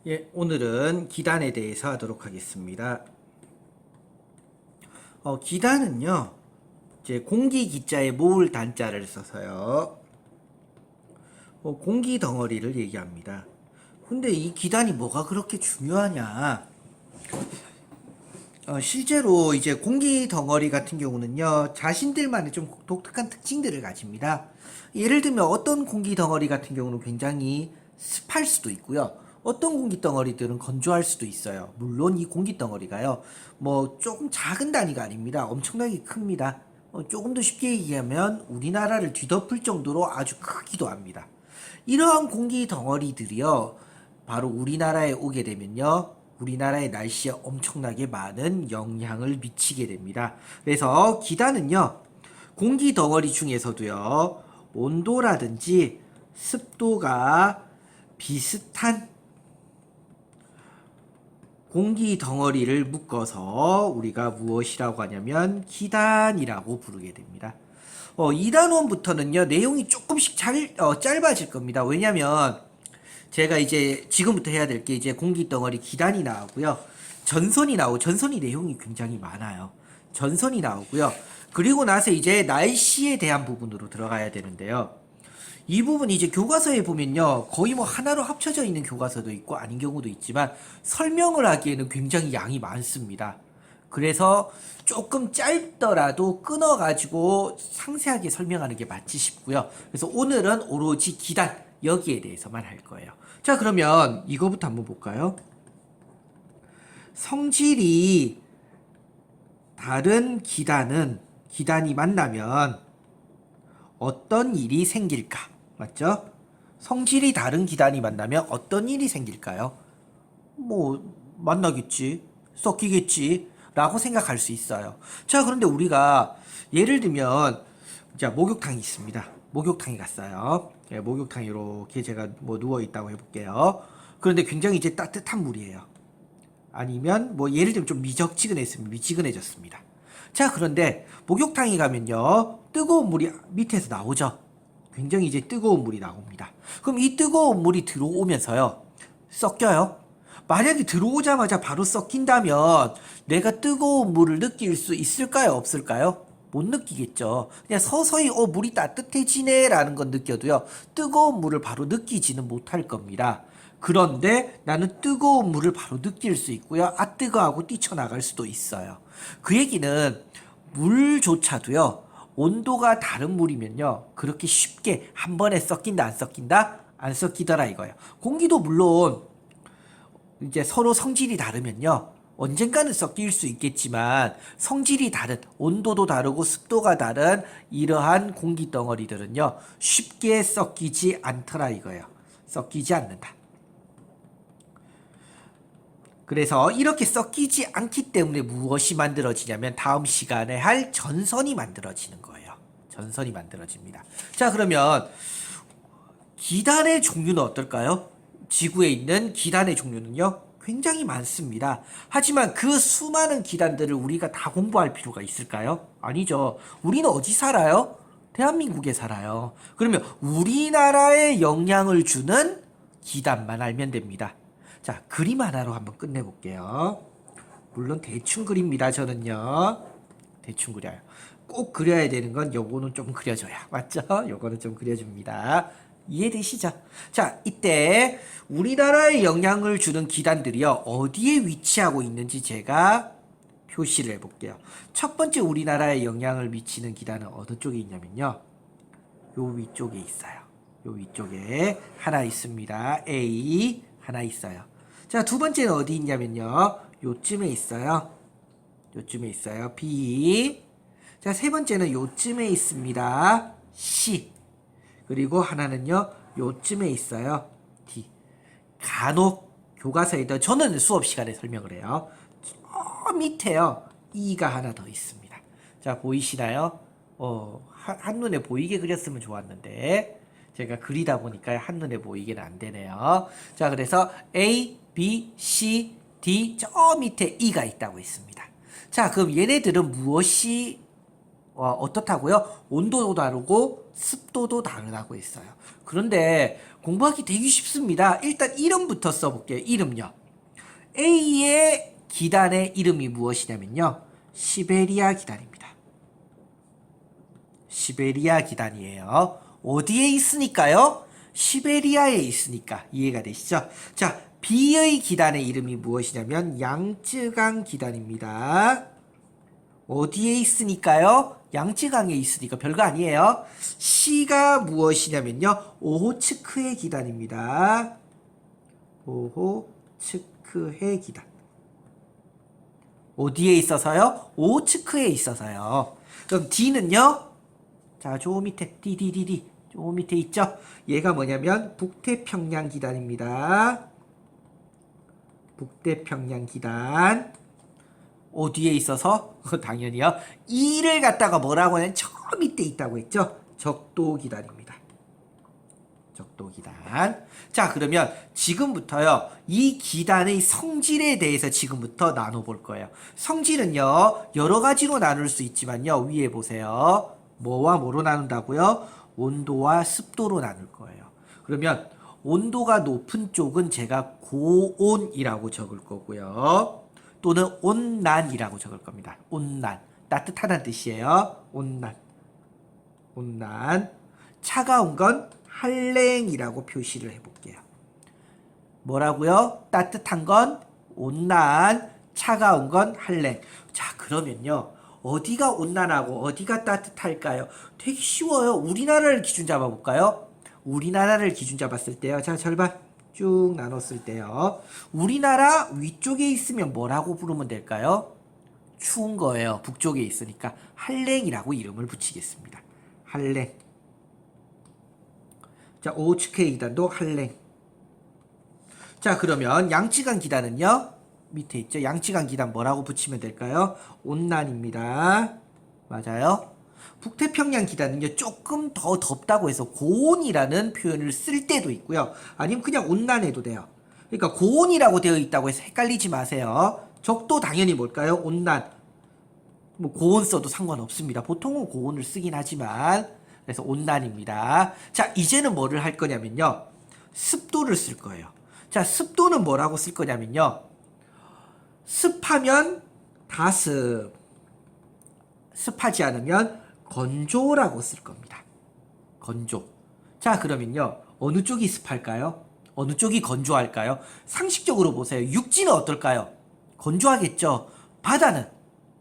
예, 오늘은 기단에 대해서 하도록 하겠습니다. 기단은요, 이제 공기 기자에 모을 단자를 써서요, 공기 덩어리를 얘기합니다. 근데 이 기단이 뭐가 그렇게 중요하냐? 실제로 이제 공기 덩어리 같은 경우는요, 자신들만의 좀 독특한 특징들을 가집니다. 예를 들면 어떤 공기 덩어리 같은 경우는 굉장히 습할 수도 있고요. 어떤 공기 덩어리들은 건조할 수도 있어요. 물론 이 공기 덩어리가요, 뭐 조금 작은 단위가 아닙니다. 엄청나게 큽니다. 조금 더 쉽게 얘기하면 우리나라를 뒤덮을 정도로 아주 크기도 합니다. 이러한 공기 덩어리들이요, 바로 우리나라에 오게 되면요, 우리나라의 날씨에 엄청나게 많은 영향을 미치게 됩니다. 그래서 기단은요, 공기 덩어리 중에서도요, 온도라든지 습도가 비슷한 공기 덩어리를 묶어서 우리가 무엇이라고 하냐면 기단이라고 부르게 됩니다. 2단원부터는요, 내용이 조금씩 짧아질 겁니다. 왜냐면 제가 이제 지금부터 해야 될 게 이제 공기 덩어리 기단이 나오고요. 전선이 내용이 굉장히 많아요. 전선이 나오고요. 그리고 나서 이제 날씨에 대한 부분으로 들어가야 되는데요. 이 부분 이제 교과서에 보면요, 거의 뭐 하나로 합쳐져 있는 교과서도 있고 아닌 경우도 있지만 설명을 하기에는 굉장히 양이 많습니다. 그래서 조금 짧더라도 끊어가지고 상세하게 설명하는 게 맞지 싶고요. 그래서 오늘은 오로지 기단 여기에 대해서만 할 거예요. 자, 그러면 이거부터 한번 볼까요? 성질이 다른 기단이 만나면 어떤 일이 생길까? 맞죠? 성질이 다른 기단이 만나면 어떤 일이 생길까요? 뭐 만나겠지, 섞이겠지 라고 생각할 수 있어요. 자, 그런데 우리가 예를 들면 자, 목욕탕이 있습니다. 목욕탕에 갔어요. 예, 목욕탕에 이렇게 제가 뭐 누워 있다고 해볼게요. 그런데 굉장히 이제 따뜻한 물이에요. 아니면 뭐 예를 들면 좀 미적지근했으면 미지근해졌습니다. 자, 그런데 목욕탕에 가면요, 뜨거운 물이 밑에서 나오죠. 굉장히 이제 뜨거운 물이 나옵니다. 그럼 이 뜨거운 물이 들어오면서요, 섞여요. 만약에 들어오자마자 바로 섞인다면 내가 뜨거운 물을 느낄 수 있을까요? 없을까요? 못 느끼겠죠. 그냥 서서히 물이 따뜻해지네 라는 건 느껴도요, 뜨거운 물을 바로 느끼지는 못할 겁니다. 그런데 나는 뜨거운 물을 바로 느낄 수 있고요, 아 뜨거하고 뛰쳐나갈 수도 있어요. 그 얘기는 물조차도요, 온도가 다른 물이면요, 그렇게 쉽게 한 번에 섞인다 안 섞인다? 안 섞이더라 이거예요. 공기도 물론 이제 서로 성질이 다르면요, 언젠가는 섞일 수 있겠지만 성질이 다른, 온도도 다르고 습도가 다른 이러한 공기 덩어리들은요, 쉽게 섞이지 않더라 이거예요. 섞이지 않는다. 그래서 이렇게 섞이지 않기 때문에 무엇이 만들어지냐면 다음 시간에 할 전선이 만들어지는 거예요. 전선이 만들어집니다. 자, 그러면 기단의 종류는 어떨까요? 지구에 있는 기단의 종류는요, 굉장히 많습니다. 하지만 그 수많은 기단들을 우리가 다 공부할 필요가 있을까요? 아니죠. 우리는 어디 살아요? 대한민국에 살아요. 그러면 우리나라에 영향을 주는 기단만 알면 됩니다. 자, 그림 하나로 한번 끝내볼게요. 물론 대충 그립니다, 저는요. 대충 그려요. 꼭 그려야 되는 건 요거는 좀 그려줘야. 맞죠? 요거는 좀 그려줍니다. 이해되시죠? 자, 이때 우리나라에 영향을 주는 기단들이요, 어디에 위치하고 있는지 제가 표시를 해볼게요. 첫 번째 우리나라에 영향을 미치는 기단은 어느 쪽에 있냐면요, 요 위쪽에 있어요. 요 위쪽에 하나 있습니다. A 하나 있어요. 자, 두 번째는 어디 있냐면요, 요쯤에 있어요. 요쯤에 있어요. B. 자, 세 번째는 요쯤에 있습니다. C. 그리고 하나는요, 요쯤에 있어요. D. 간혹 교과서에도, 저는 수업 시간에 설명을 해요, 저 밑에요, E가 하나 더 있습니다. 자, 보이시나요? 한눈에 보이게 그렸으면 좋았는데 제가 그리다 보니까 한눈에 보이게는 안 되네요. 자, 그래서 A, B, C, D, 저 밑에 E가 있다고 했습니다. 자, 그럼 얘네들은 무엇이 어떻다고요? 온도도 다르고 습도도 다르다고 했어요. 그런데 공부하기 되게 쉽습니다. 일단 이름부터 써볼게요. 이름요. A의 기단의 이름이 무엇이냐면요. 시베리아 기단입니다. 시베리아 기단이에요. 어디에 있으니까요? 시베리아에 있으니까 이해가 되시죠? 자, B의 기단의 이름이 무엇이냐면 양쯔강 기단입니다. 어디에 있으니까요? 양쯔강에 있으니까 별거 아니에요. C가 무엇이냐면요. 오호츠크의 기단입니다. 오호츠크의 기단. 어디에 있어서요? 오호츠크에 있어서요. 그럼 D는요? 자, 저 밑에 D. 저 밑에 있죠? 얘가 뭐냐면 북태평양 기단입니다. 북태평양 기단. 어디에 있어서? 당연히요. E를 갖다가 뭐라고 하냐면 저 밑에 있다고 했죠? 적도 기단입니다. 적도 기단. 자, 그러면 지금부터요. 이 기단의 성질에 대해서 지금부터 나눠볼 거예요. 성질은요. 여러 가지로 나눌 수 있지만요. 위에 보세요. 뭐와 뭐로 나눈다고요? 온도와 습도로 나눌 거예요. 그러면 온도가 높은 쪽은 제가 고온이라고 적을 거고요. 또는 온난이라고 적을 겁니다. 온난. 따뜻하다는 뜻이에요. 온난. 온난. 차가운 건 한랭이라고 표시를 해볼게요. 뭐라고요? 따뜻한 건 온난, 차가운 건 한랭. 자, 그러면요. 어디가 온난하고 어디가 따뜻할까요? 되게 쉬워요. 우리나라를 기준 잡아볼까요? 우리나라를 기준 잡았을 때요. 자, 절반 쭉 나눴을 때요. 우리나라 위쪽에 있으면 뭐라고 부르면 될까요? 추운 거예요. 북쪽에 있으니까 한랭이라고 이름을 붙이겠습니다. 한랭. 자, 오츠케 기단도 한랭. 자, 그러면 양쯔강 기단은요? 밑에 있죠? 양쯔강 기단 뭐라고 붙이면 될까요? 온난입니다. 맞아요? 북태평양 기단은요, 조금 더 덥다고 해서 고온이라는 표현을 쓸 때도 있고요. 아니면 그냥 온난해도 돼요. 그러니까 고온이라고 되어 있다고 해서 헷갈리지 마세요. 적도 당연히 뭘까요? 온난. 뭐 고온 써도 상관없습니다. 보통은 고온을 쓰긴 하지만. 그래서 온난입니다. 자, 이제는 뭐를 할 거냐면요. 습도를 쓸 거예요. 자, 습도는 뭐라고 쓸 거냐면요. 습하면 다습. 습하지 않으면 건조라고 쓸 겁니다. 건조. 자, 그러면요. 어느 쪽이 습할까요? 어느 쪽이 건조할까요? 상식적으로 보세요. 육지는 어떨까요? 건조하겠죠. 바다는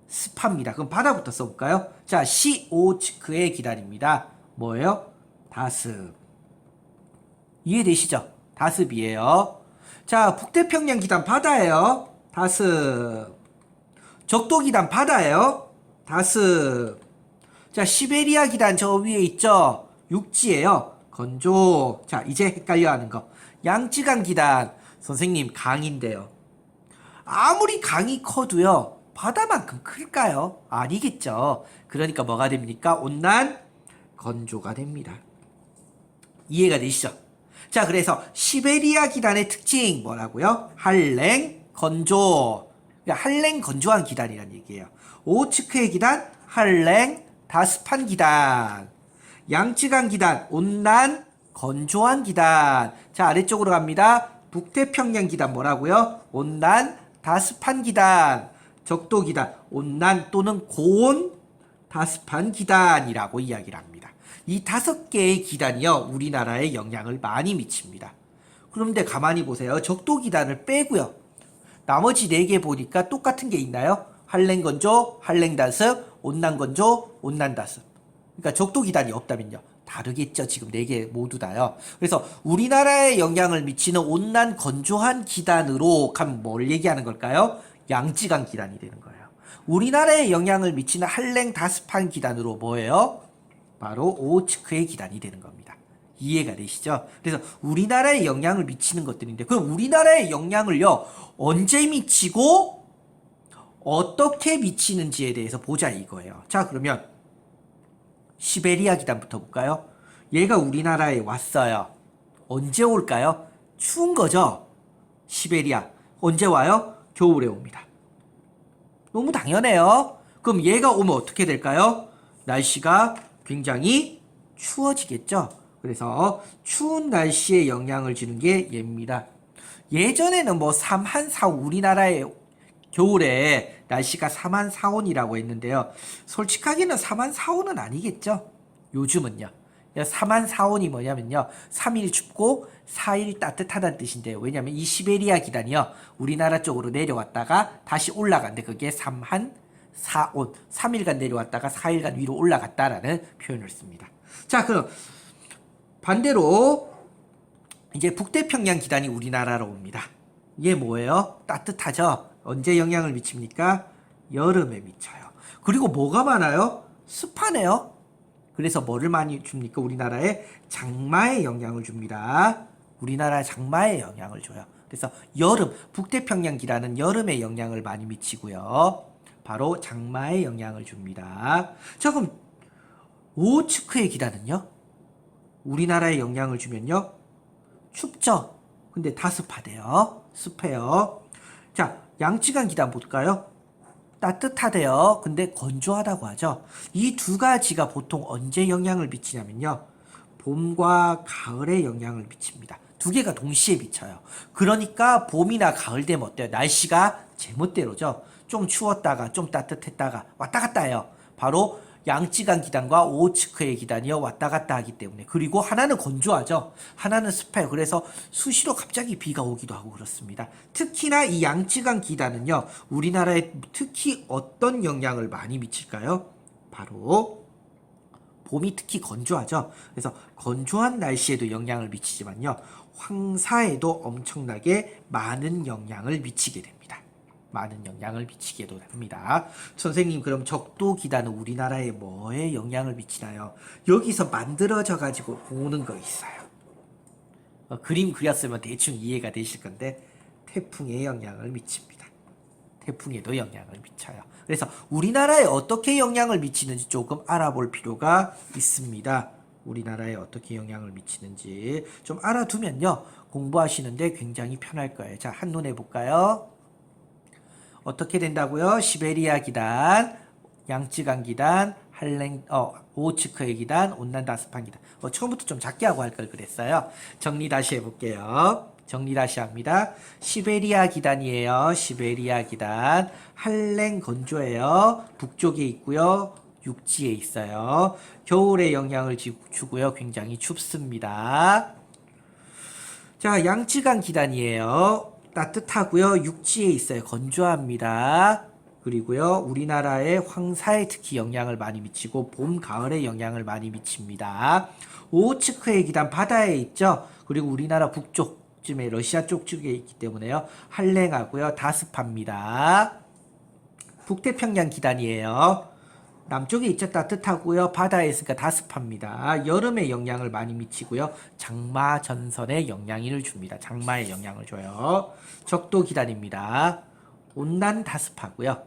습합니다. 그럼 바다부터 써볼까요? 자, 시오츠크의 기단입니다. 뭐예요? 다습. 이해되시죠? 다습이에요. 자, 북태평양 기단 바다예요. 다습. 적도 기단 바다예요. 다습. 자, 시베리아 기단 저 위에 있죠? 육지예요. 건조. 자, 이제 헷갈려 하는 거. 양쯔강 기단. 선생님, 강인데요. 아무리 강이 커도요. 바다만큼 클까요? 아니겠죠. 그러니까 뭐가 됩니까? 온난, 건조가 됩니다. 이해가 되시죠? 자, 그래서 시베리아 기단의 특징 뭐라고요? 한랭, 건조. 그러니까 한랭, 건조한 기단이란 얘기예요. 오츠크의 기단, 한랭, 다습한 기단. 양쯔강 기단, 온난, 건조한 기단. 자, 아래쪽으로 갑니다. 북태평양 기단 뭐라고요? 온난, 다습한 기단. 적도 기단, 온난 또는 고온, 다습한 기단이라고 이야기를 합니다. 이 5개의 기단이요, 우리나라에 영향을 많이 미칩니다. 그런데 가만히 보세요. 적도 기단을 빼고요. 나머지 4개 보니까 똑같은 게 있나요? 한랭건조, 한랭다습, 온난건조, 온난다습. 그러니까 적도 기단이 없다면요. 다르겠죠. 지금 4개 모두 다요. 그래서 우리나라에 영향을 미치는 온난 건조한 기단으로 가면 뭘 얘기하는 걸까요? 양쯔강 기단이 되는 거예요. 우리나라에 영향을 미치는 한랭 다습한 기단으로 뭐예요? 바로 오호츠크의 기단이 되는 겁니다. 이해가 되시죠? 그래서 우리나라에 영향을 미치는 것들인데 그럼 우리나라에 영향을요 언제 미치고 어떻게 미치는지에 대해서 보자 이거예요. 자, 그러면 시베리아 기단부터 볼까요? 얘가 우리나라에 왔어요. 언제 올까요? 추운 거죠? 시베리아. 언제 와요? 겨울에 옵니다. 너무 당연해요. 그럼 얘가 오면 어떻게 될까요? 날씨가 굉장히 추워지겠죠. 그래서 추운 날씨에 영향을 주는 게 얘입니다. 예전에는 뭐 삼한사온, 우리나라의 겨울에 날씨가 삼한사온이라고 했는데요. 솔직하게는 삼한사온은 아니겠죠. 요즘은요. 삼한사온이 뭐냐면요. 3일 춥고 4일 따뜻하다는 뜻인데요. 왜냐하면 이 시베리아 기단이요. 우리나라 쪽으로 내려왔다가 다시 올라간데 그게 삼한사온. 3일간 내려왔다가 4일간 위로 올라갔다라는 표현을 씁니다. 자, 그럼 반대로 이제 북태평양 기단이 우리나라로 옵니다. 이게 뭐예요? 따뜻하죠? 언제 영향을 미칩니까? 여름에 미쳐요. 그리고 뭐가 많아요? 습하네요. 그래서 뭐를 많이 줍니까? 우리나라에 장마에 영향을 줍니다. 우리나라 장마에 영향을 줘요. 그래서 여름, 북태평양 기단은 여름에 영향을 많이 미치고요. 바로 장마에 영향을 줍니다. 자, 그럼 오호츠크의 기단은요? 우리나라에 영향을 주면요. 춥죠? 근데 다 습하대요. 습해요. 자, 양쯔강 기단 볼까요? 따뜻하대요. 근데 건조하다고 하죠. 이 두 가지가 보통 언제 영향을 미치냐면요. 봄과 가을에 영향을 미칩니다. 두 개가 동시에 미쳐요. 그러니까 봄이나 가을 되면 어때요? 날씨가 제멋대로죠. 좀 추웠다가 좀 따뜻했다가 왔다 갔다 해요. 바로 양쯔강 기단과 오호츠크의 기단이요. 왔다 갔다 하기 때문에. 그리고 하나는 건조하죠. 하나는 습해요. 그래서 수시로 갑자기 비가 오기도 하고 그렇습니다. 특히나 이 양쯔강 기단은요. 우리나라에 특히 어떤 영향을 많이 미칠까요? 바로 봄이 특히 건조하죠. 그래서 건조한 날씨에도 영향을 미치지만요. 황사에도 엄청나게 많은 영향을 미치게 됩니다. 많은 영향을 미치게도 합니다. 선생님, 그럼 적도 기단은 우리나라에 뭐에 영향을 미치나요? 여기서 만들어져 가지고 보는 거 있어요. 그림 그렸으면 대충 이해가 되실 건데 태풍에 영향을 미칩니다. 태풍에도 영향을 미쳐요. 그래서 우리나라에 어떻게 영향을 미치는지 조금 알아볼 필요가 있습니다. 우리나라에 어떻게 영향을 미치는지 좀 알아두면요. 공부하시는데 굉장히 편할 거예요. 자, 한눈에 볼까요? 어떻게 된다고요? 시베리아 기단, 양쯔강 기단, 오호츠크의 기단, 온난다습한 기단. 처음부터 좀 작게 하고 할 걸 그랬어요. 정리 다시 해볼게요. 정리 다시 합니다. 시베리아 기단이에요. 시베리아 기단. 한랭 건조해요. 북쪽에 있고요. 육지에 있어요. 겨울에 영향을 주고요. 굉장히 춥습니다. 자, 양쯔강 기단이에요. 따뜻하고요. 육지에 있어요. 건조합니다. 그리고요. 우리나라의 황사에 특히 영향을 많이 미치고 봄, 가을에 영향을 많이 미칩니다. 오호츠크의 기단 바다에 있죠. 그리고 우리나라 북쪽쯤에 러시아 쪽에 있기 때문에요. 한랭하고요. 다습합니다. 북태평양 기단이에요. 남쪽에 있죠. 따뜻하고요. 바다에 있으니까 다습합니다. 여름에 영향을 많이 미치고요. 장마 전선에 영향을 줍니다. 장마에 영향을 줘요. 적도 기단입니다. 온난 다습하고요.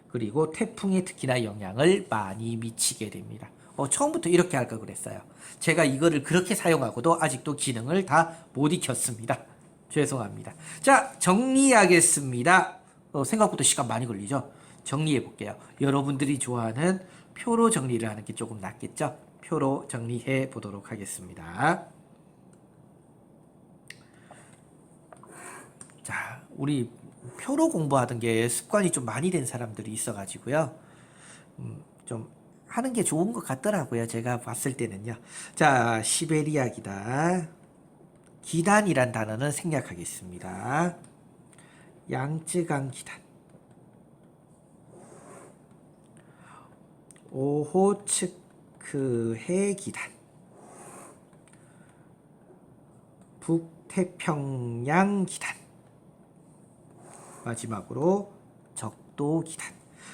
그리고 태풍에 특히나 영향을 많이 미치게 됩니다. 처음부터 이렇게 할 걸 그랬어요. 제가 이거를 그렇게 사용하고도 아직도 기능을 다 못 익혔습니다. 죄송합니다. 자, 정리하겠습니다. 생각보다 시간 많이 걸리죠? 정리해 볼게요. 여러분들이 좋아하는 표로 정리를 하는 게 조금 낫겠죠? 표로 정리해 보도록 하겠습니다. 자, 우리 표로 공부하던 게 습관이 좀 많이 된 사람들이 있어가지고요. 좀 하는 게 좋은 것 같더라고요. 제가 봤을 때는요. 자, 시베리아 기단. 기단이란 단어는 생략하겠습니다. 양쯔강 기단. 오호츠크해 기단, 북태평양 기단, 마지막으로 적도 기단.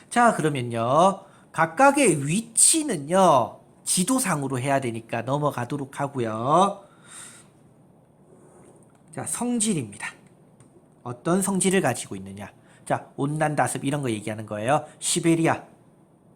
자, 그러면요. 각각의 위치는요. 지도상으로 해야 되니까 넘어가도록 하고요. 자, 성질입니다. 어떤 성질을 가지고 있느냐. 자, 온난다습 이런 거 얘기하는 거예요. 시베리아.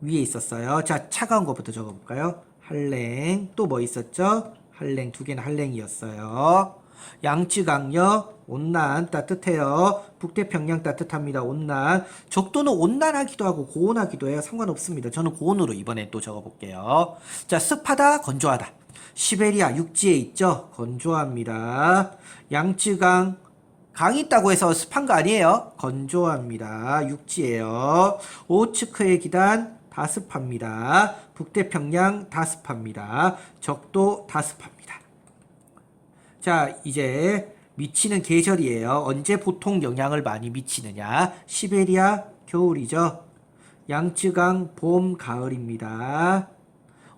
위에 있었어요. 자, 차가운 것부터 적어볼까요? 한랭. 또 뭐 있었죠? 한랭, 두 개는 한랭이었어요. 양쯔강역 온난 따뜻해요. 북태평양 따뜻합니다. 온난. 적도는 온난하기도 하고 고온하기도 해요. 상관없습니다. 저는 고온으로 이번에 또 적어볼게요. 자, 습하다, 건조하다. 시베리아 육지에 있죠. 건조합니다. 양쯔강 강이 있다고 해서 습한 거 아니에요. 건조합니다. 육지에요. 오츠크의 기단 다습합니다. 북태평양 다습합니다. 적도 다습합니다. 자, 이제 미치는 계절이에요. 언제 보통 영향을 많이 미치느냐? 시베리아 겨울이죠. 양쯔강 봄, 가을입니다.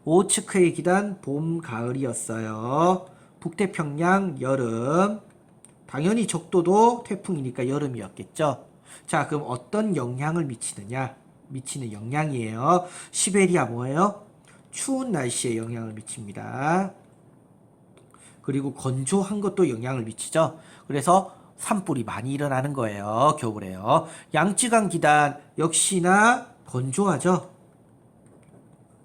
오츠크의 기단 봄, 가을이었어요. 북태평양 여름. 당연히 적도도 태풍이니까 여름이었겠죠. 자, 그럼 어떤 영향을 미치느냐? 미치는 영향이에요. 시베리아 뭐예요? 추운 날씨에 영향을 미칩니다. 그리고 건조한 것도 영향을 미치죠. 그래서 산불이 많이 일어나는 거예요. 겨울에요. 양쯔강 기단 역시나 건조하죠.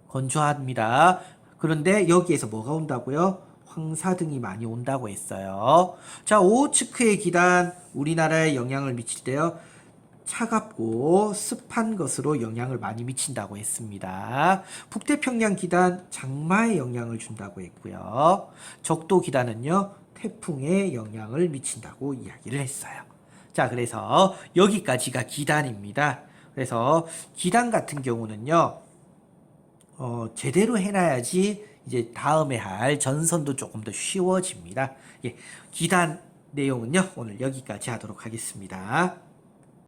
건조합니다. 그런데 여기에서 뭐가 온다고요? 황사등이 많이 온다고 했어요. 자, 오호츠크의 기단 우리나라에 영향을 미칠 때요. 차갑고 습한 것으로 영향을 많이 미친다고 했습니다. 북태평양 기단 장마에 영향을 준다고 했고요. 적도 기단은요. 태풍에 영향을 미친다고 이야기를 했어요. 자, 그래서 여기까지가 기단입니다. 그래서 기단 같은 경우는요. 제대로 해놔야지 이제 다음에 할 전선도 조금 더 쉬워집니다. 예, 기단 내용은요. 오늘 여기까지 하도록 하겠습니다.